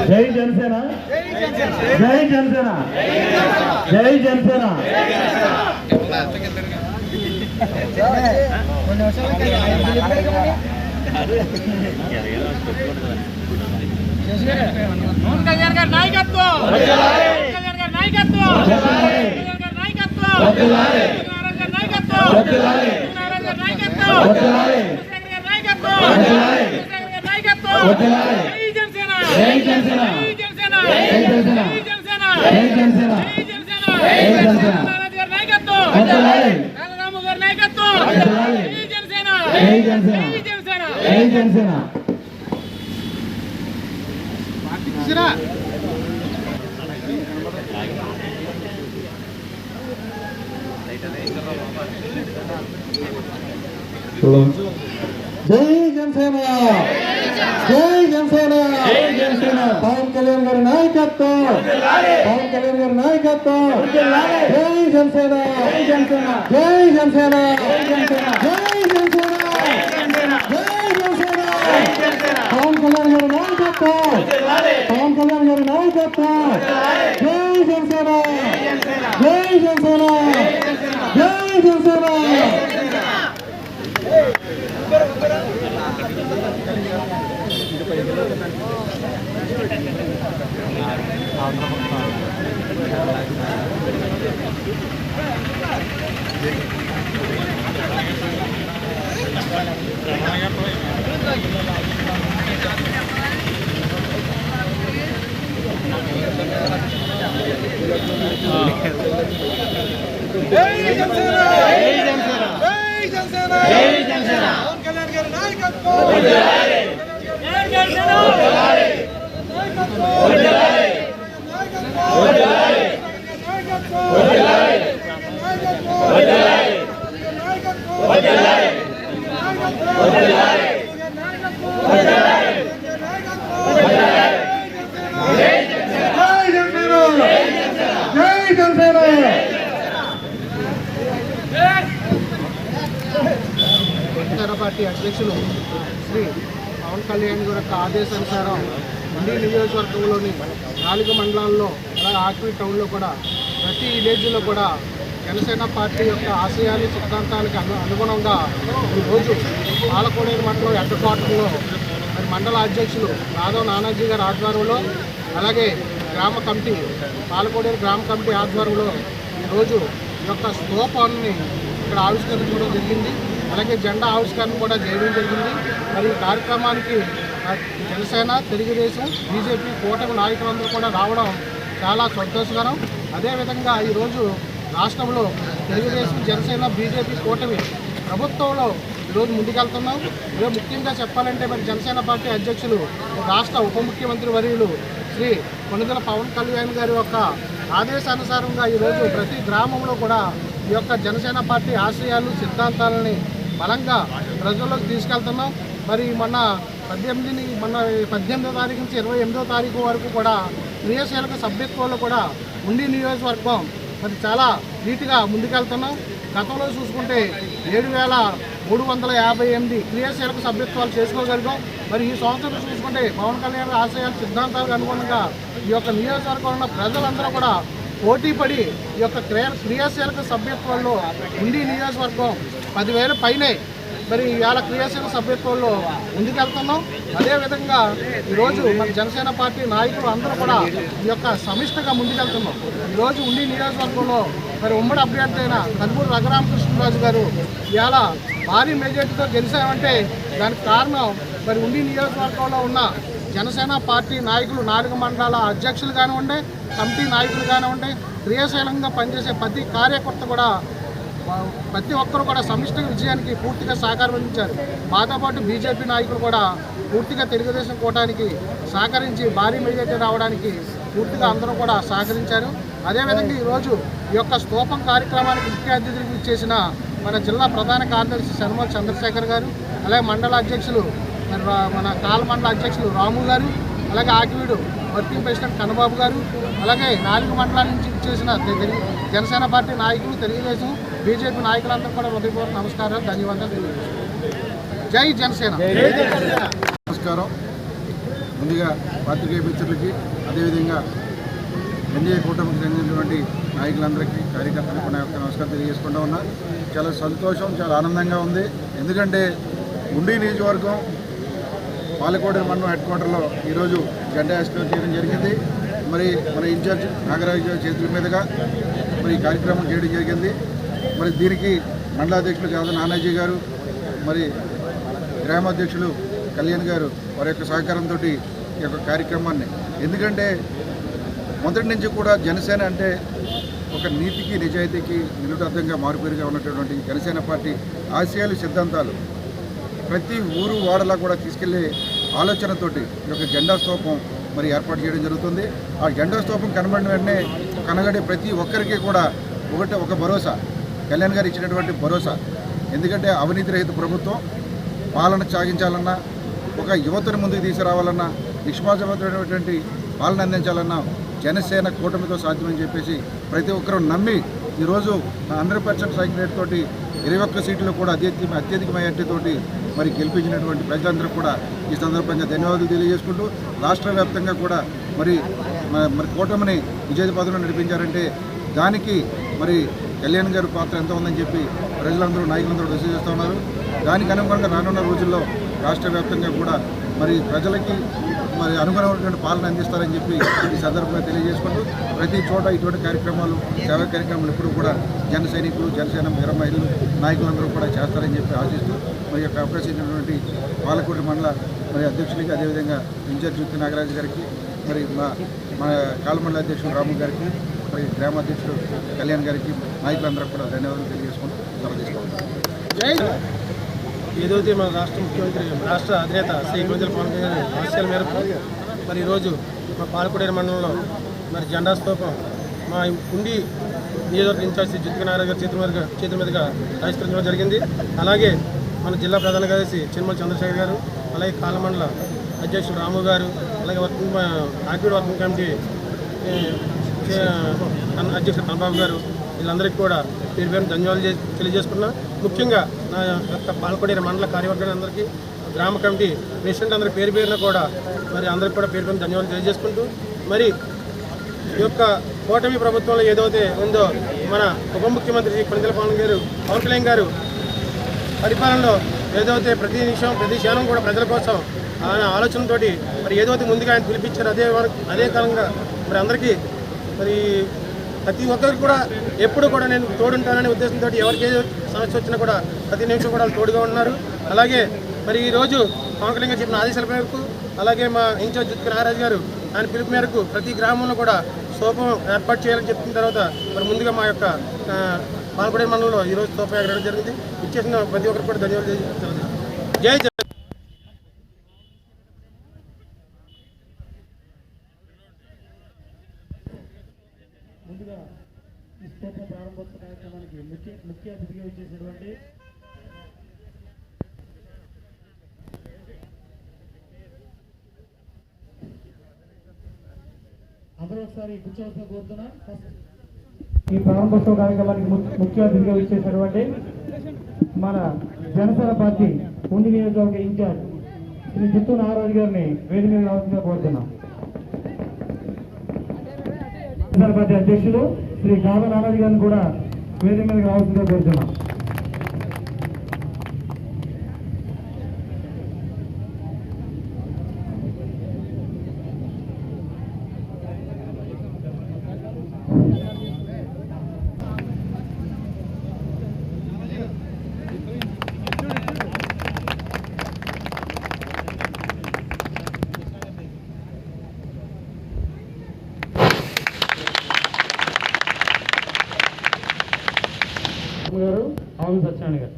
జై జనసేన, జై జనసేన, జై జనసేన. జై జనసేన, జై జనసేన, జై జనసేన. పవన్ కళ్యాణ్ గారి నాయకత్వం, పవన్ కళ్యాణ్ గారి నాయకత్వం. జై జనసేన, జై జనసేన, జై జనసేన, జై జనసేన, జై జనసేన, జై జనసేన. పవన్ కళ్యాణ్ గారి నాయకత్వం, పవన్ కళ్యాణ్ గారి నాయకత్వం. జై జనసేన, జై జనసేన, జై జనసేన. పార్టీ అధ్యక్షులు శ్రీ పవన్ కళ్యాణ్ గారి యొక్క ఆదేశానుసారం మండీ నియోజకవర్గంలోని 4 మండలాల్లో అలాగే ఆక్వి టౌన్లో కూడా ప్రతి విలేజ్లో కూడా జనసేన పార్టీ యొక్క ఆశయాలు సిద్ధాంతాలకు అనుగుణంగా ఈరోజు పాలకోడేరు మండలం హెడ్ క్వార్టర్లో మరి మండల అధ్యక్షులు రాధవ్ నానాజీ గారి ఆధ్వర్యంలో అలాగే గ్రామ కమిటీ పాలకోడేరు గ్రామ కమిటీ ఆధ్వర్యంలో ఈరోజు ఈ యొక్క స్తూపాన్ని ఇక్కడ ఆవిష్కరించడం జరిగింది. అలాగే జెండా ఆవిష్కరణ కూడా చేయడం జరిగింది. మరి ఈ కార్యక్రమానికి జనసేన, తెలుగుదేశం, బీజేపీ కూటమి నాయకులందరూ కూడా రావడం చాలా సంతోషకరం. అదేవిధంగా ఈరోజు రాష్ట్రంలో తెలుగుదేశం, జనసేన, బీజేపీ కూటమి ప్రభుత్వంలో ఈరోజు ముందుకెళ్తున్నాం. ఈరోజు ముఖ్యంగా చెప్పాలంటే మరి జనసేన పార్టీ అధ్యక్షులు రాష్ట్ర ఉప ముఖ్యమంత్రి వర్యులు శ్రీ కొణిదెల పవన్ కళ్యాణ్ గారి యొక్క ఆదేశానుసారంగా ఈరోజు ప్రతి గ్రామంలో కూడా ఈ యొక్క జనసేన పార్టీ ఆశయాలు సిద్ధాంతాలని బలంగా ప్రజల్లోకి తీసుకెళ్తున్నాం. మరి మొన్న 18వ తారీఖు నుంచి 28వ తారీఖు వరకు కూడా క్రియాశీలక సభ్యత్వంలో కూడా ఉండి నియోజకవర్గం మరి చాలా నీట్గా ముందుకెళ్తున్నాం. గతంలో చూసుకుంటే 7,358 క్రియాశీలక సభ్యత్వాలు చేసుకోగలిగాం. మరి ఈ సంవత్సరం చూసుకుంటే పవన్ కళ్యాణ్ ఆశయాలు సిద్ధాంతాలకు అనుగుణంగా ఈ యొక్క నియోజకవర్గంలో ఉన్న ప్రజలందరూ కూడా పోటీపడి ఈ యొక్క క్రియాశీలక సభ్యత్వంలో ఉండి నియోజకవర్గం 10,000 పైనే మరి ఇవాళ క్రియాశీలక సభ్యత్వంలో ముందుకెళ్తున్నాం. అదేవిధంగా ఈరోజు మన జనసేన పార్టీ నాయకులు అందరూ కూడా ఈ యొక్క సమిష్టిగా ముందుకెళ్తున్నాం. ఈరోజు ఉండి నియోజకవర్గంలో మరి ఉమ్మడి అభ్యర్థి అయిన కనుమూరు రఘురామకృష్ణరాజు గారు ఇవాళ భారీ మెజార్టీతో గెలిచామంటే దానికి కారణం మరి ఉండి నియోజకవర్గంలో ఉన్న జనసేన పార్టీ నాయకులు 4 మండలాల అధ్యక్షులు కానివ్వండి, కమిటీ నాయకులు కానివ్వండి, క్రియాశీలంగా పనిచేసే ప్రతి కార్యకర్త కూడా ప్రతి ఒక్కరు కూడా సమిష్టి విజయానికి పూర్తిగా సహకారం అందించారు. మాతో పాటు బీజేపీ నాయకులు కూడా పూర్తిగా తెలుగుదేశం కూటానికి సహకరించి భారీ మెజార్టీ రావడానికి పూర్తిగా అందరూ కూడా సహకరించారు. అదేవిధంగా ఈరోజు ఈ యొక్క స్తూపం కార్యక్రమానికి ముఖ్య అతిథులకు ఇచ్చేసిన మన జిల్లా ప్రధాన కార్యదర్శి శర్మల చంద్రశేఖర్ గారు, అలాగే మండల అధ్యక్షులు మన కాల మండల అధ్యక్షులు రాము గారు, అలాగే ఆకివీడు వర్కింగ్ ప్రెసిడెంట్ కన్నబాబు గారు, అలాగే 4 మండలాల నుంచి ఇచ్చేసిన జనసేన పార్టీ నాయకులు, తెలుగుదేశం, బీజేపీ నాయకులందరూ కూడా హృదయపూర్వక నమస్కారాలు, ధన్యవాదాలు తెలియజేస్తున్నాను. జై జనసేన. నమస్కారం. ముందుగా పాత్రికేయ మిత్రులకి, అదేవిధంగా ఎన్డీఏ కూటమికి చెందినటువంటి నాయకులందరికీ, కార్యకర్తలకు నా యొక్క నమస్కారం తెలియజేసుకుంటూ ఉన్నా. చాలా సంతోషం, చాలా ఆనందంగా ఉంది. ఎందుకంటే ఉండి నియోజకవర్గం పాలకోడేరు మండలం హెడ్ క్వార్టర్లో ఈరోజు జెండా ఆవిష్కరణ చేయడం జరిగింది. మరి మన ఇన్ఛార్జ్ నాగరాజు చేతుల మీదుగా మరి ఈ కార్యక్రమం చేయడం జరిగింది. మరి దీనికి మండలాధ్యక్షులు గాదా నానాజీ గారు, మరి గ్రామాధ్యక్షులు కళ్యాణ్ గారు వారి యొక్క సహకారంతో ఈ యొక్క కార్యక్రమాన్ని, ఎందుకంటే మొదటి నుంచి కూడా జనసేన అంటే ఒక నీతికి నిజాయితీకి నిలుటద్దంగా మారుపేరుగా ఉన్నటువంటి జనసేన పార్టీ ఆశయాలు, సిద్ధాంతాలు ప్రతి ఊరు వాడలా కూడా తీసుకెళ్లే ఆలోచనతోటి ఈ యొక్క జెండా స్తూపం మరి ఏర్పాటు చేయడం జరుగుతుంది. ఆ జెండా స్తూపం కనబడిన వెంటనే కనగడే ప్రతి ఒక్కరికి కూడా ఒక భరోసా, కళ్యాణ్ గారు ఇచ్చినటువంటి భరోసా. ఎందుకంటే అవినీతి రహిత ప్రభుత్వం పాలన సాగించాలన్నా, ఒక యువతను ముందుకు తీసుకురావాలన్నా, నిష్పాక్షపాతమైనటువంటి పాలన అందించాలన్నా జనసేన కూటమితో సాధ్యమని చెప్పేసి ప్రతి ఒక్కరూ నమ్మి ఈరోజు 100% సైకిల్ రేట్ తోటి 21 సీట్లు కూడా అత్యధిక మెజార్టీతోటి మరి గెలిపించినటువంటి ప్రజలందరూ కూడా ఈ సందర్భంగా ధన్యవాదాలు తెలియజేసుకుంటూ, రాష్ట్ర వ్యాప్తంగా కూడా మరి కూటమిని విజయ పదంలో నడిపించారంటే దానికి మరి కళ్యాణ్ గారి పాత్ర ఎంత ఉందని చెప్పి ప్రజలందరూ, నాయకులందరూ డిసైడ్ చేస్తూ ఉన్నారు. దానికి అనుగుణంగా రానున్న రోజుల్లో రాష్ట్ర వ్యాప్తంగా కూడా మరి ప్రజలకి మరి అనుగుణమైనటువంటి పాలన అందిస్తారని చెప్పి ఈ సందర్భంగా తెలియజేసుకుంటూ, ప్రతి చోట ఇటువంటి కార్యక్రమాలు, సేవా కార్యక్రమాలు ఎప్పుడు కూడా జన సైనికులు, జనసేన వీర మహిళలు, నాయకులందరూ కూడా చేస్తారని చెప్పి ఆశిస్తూ, మరి యొక్క అవకాశం ఇచ్చినటువంటి పాలకోటి మండల మరి అధ్యక్షులకి, అదేవిధంగా ఇన్ఛార్జ్ యుక్తి నాగరాజు గారికి, మరి మా కాలమండల అధ్యక్షుడు రాము గారికి, మరి గ్రామాధ్యక్షుడు కళ్యాణ్ గారికి, నాయకులందరూ కూడా ధన్యవాదాలు తెలియజేసుకుంటూ సెలవు తీసుకుంటాం. ఏదైతే మన రాష్ట్ర ముఖ్యమంత్రి, రాష్ట్ర అధినేత శ్రీ గోజల పవన్ కళ్యాణ్ గారి ఆశయాల మేరకు మరి ఈరోజు మా పాలకోడేరు మండలంలో మరి జెండా స్తూపం మా ఉండి నియోజకవర్గ ఇన్ఛార్జ్ శ్రీ జ్యోతి నారాయణ గారి చేతుల మీదుగా ఆవిష్కరించడం జరిగింది. అలాగే మన జిల్లా ప్రధాన కార్యదర్శి చిన్మల చంద్రశేఖర్ గారు, అలాగే కాలమండల అధ్యక్షుడు రాము గారు, అలాగే ఆర్పీడీ వర్కింగ్ కమిటీ అధ్యక్షుడు కన్నబాబు గారు, వీళ్ళందరికీ కూడా పేరు పేరు ధన్యవాదాలు తెలియజేసుకున్నా. ముఖ్యంగా నా యొక్క పాలకోడేరు మండల కార్యవర్గాన్ని అందరికీ, గ్రామ కమిటీ ప్రెసిడెంట్ అందరి పేరు పేరున కూడా మరి అందరికీ కూడా పేరు పేరున ధన్యవాదాలు తెలియజేసుకుంటూ, మరి ఈ యొక్క కూటమి ప్రభుత్వంలో ఏదైతే ఉందో మన ఉప ముఖ్యమంత్రి కొణిదెల పవన్ కళ్యాణ్ గారు పరిపాలనలో ఏదైతే ప్రతి నిమిషం, ప్రతి క్షణం కూడా ప్రజల కోసం ఆయన ఆలోచనతోటి మరి ఏదైతే ముందుగా ఆయన పిలిపించారో అదే కాలంగా మరి అందరికీ మరి ప్రతి ఒక్కరికి కూడా ఎప్పుడు కూడా నేను తోడుంటాననే ఉద్దేశంతో ఎవరికి ఏ సమస్య వచ్చినా కూడా ప్రతి నిమిషం కూడా తోడుగా ఉన్నారు. అలాగే మరి ఈరోజు పవన్ కళ్యాణ్ గారు చెప్పిన ఆదేశాల మేరకు, అలాగే మా ఇన్ఛార్జ్ జ్యోతి నారాయణ గారు ఆయన పిలుపు మేరకు ప్రతి గ్రామంలో కూడా స్తూపం ఏర్పాటు చేయాలని చెప్పిన తర్వాత మరి ముందుగా మా యొక్క పాలకోడేరు మండలంలో ఈరోజు స్తూపం ఎగరడం జరిగింది. ఇచ్చేసిన ప్రతి ఒక్కరికి కూడా ధన్యవాదాలు తెలియజేస్తున్నాను. జై జగన్. ముందుగా ఈ స్తూప ప్రారంభోత్సవ కార్యక్రమానికి ముఖ్య అతిథిగా వచ్చేసినటువంటి అందరూ ఒకసారి కూర్చోవలసిన కోరుతున్నా. ఈ ప్రారంభోత్సవ కార్యక్రమానికి ముఖ్య అతిథిగా వచ్చేసినటువంటి మన జనసేన పార్టీ ఉండి నియోజకవర్గ ఇన్ఛార్జ్ శ్రీ చిత్తూరు నాగరాజు గారిని వేదిక మీద రావాల్సిందిగా కోరుతున్నాం. జనసేన పార్టీ అధ్యక్షులు శ్రీ గాదా నానాజీ గారిని కూడా వేదిక మీదకి రావాల్సిందిగా కోరుతున్నాం. గారు ఆవుల సత్యనారాయణ గారు.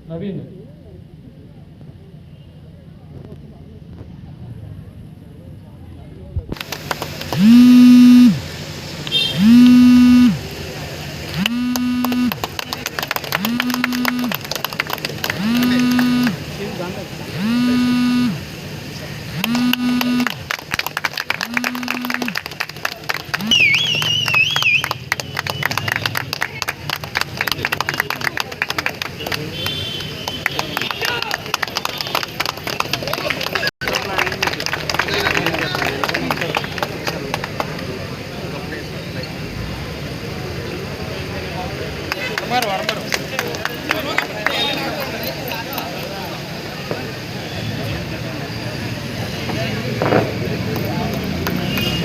నవీన్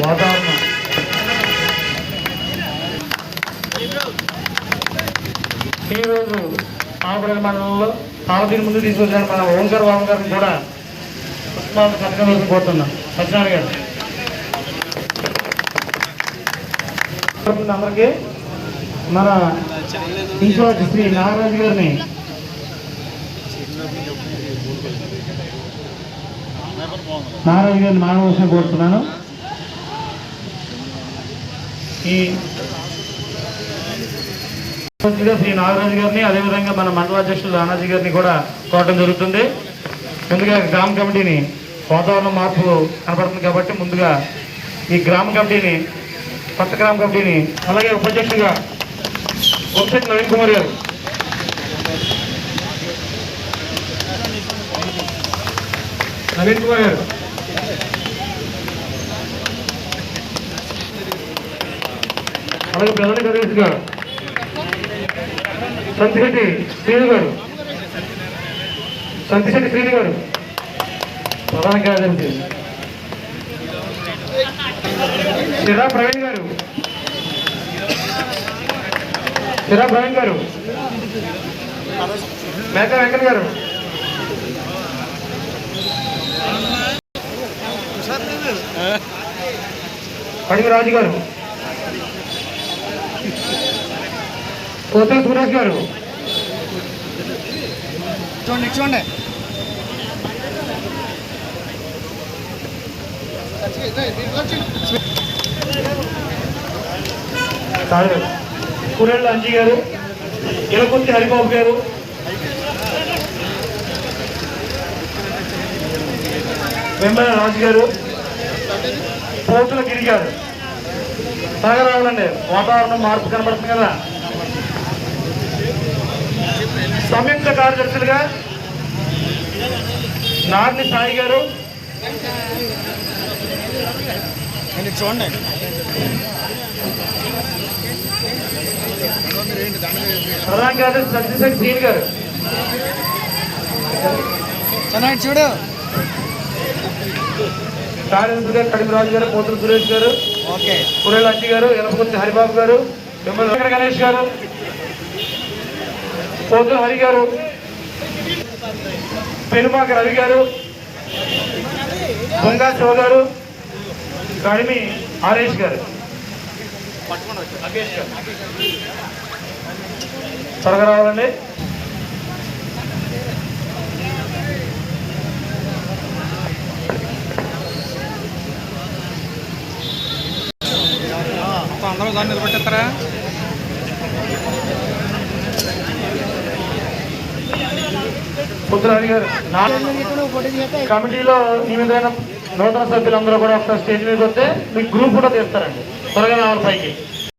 వాతావరణం ఈరోజు ఆంధ్రప్రదేశ్ మండలంలో ఆవతిని ముందు తీసుకొచ్చాను మన ఓంకార్ బాబు గారిని కూడా పుష్పాలు పథకం కోరుతున్నాం. సత్యనారాయణ గారు అందరికీ మన ఇన్ఛార్జ్ శ్రీ నాగరాజు గారిని మానవోషణ కోరుతున్నాను. ఈ శ్రీ నాగరాజు గారిని అదేవిధంగా మన మండల అధ్యక్షులు రానాజీ గారిని కూడా కోరడం జరుగుతుంది. ముందుగా గ్రామ కమిటీని వాతావరణ మార్పు కనపడుతుంది కాబట్టి ముందుగా ఈ గ్రామ కమిటీని కొత్త గ్రామ కమిటీని అలాగే ఉపాధ్యక్షుడిగా వంశెట్టి నవీన్ కుమార్ గారు అలాగే ప్రధాన కార్యదర్శిగా సంతిశెట్టి శ్రీను గారు ప్రధాన కార్యదర్శి, సిరా ప్రవీణ్ గారు మేక వెంకట గారు, అడిగి రాజు గారు, కోతల సురేష్ గారు, చూడండి కురేళ్ళ అంజీ గారు, ఇలకుర్తి హరిబాబు గారు, వెంబల రాజు గారు, పోతుల గిరి గారు బాగా రావాలండి. వాతావరణం మార్పు కనబడుతుంది కదా. సంయుక్త కార్యదర్శులుగా నార్ని సాయి గారు, చూడండి ప్రధాన కార్యదర్శి సత్యశెట్టి శ్రీని గారు, చూడు కార్యదర్శిగా కడిమరాజు గారు, పోతుల సురేష్ గారు, కురేళ్ళ అంజీ గారు, ఎలపకుర్తి హరిబాబు గారు, వెంకట గణేష్ గారు, పోతుల హరి గారు, పెనుమాక రవి గారు, బొంగా శివ గారు, కడిమి ఆరేష్ గారు, త్వరగా రావాలండి. అందరూ దాన్ని నిలబెట్టారా? పుత్రహరి గారు కమిటీలో నియమితమైన నూతన సభ్యులందరూ కూడా ఒక స్టేజ్ మీదకి వస్తే మీకు గ్రూప్ కూడా తీస్తారండి. త్వరగా రావాలి పైకి.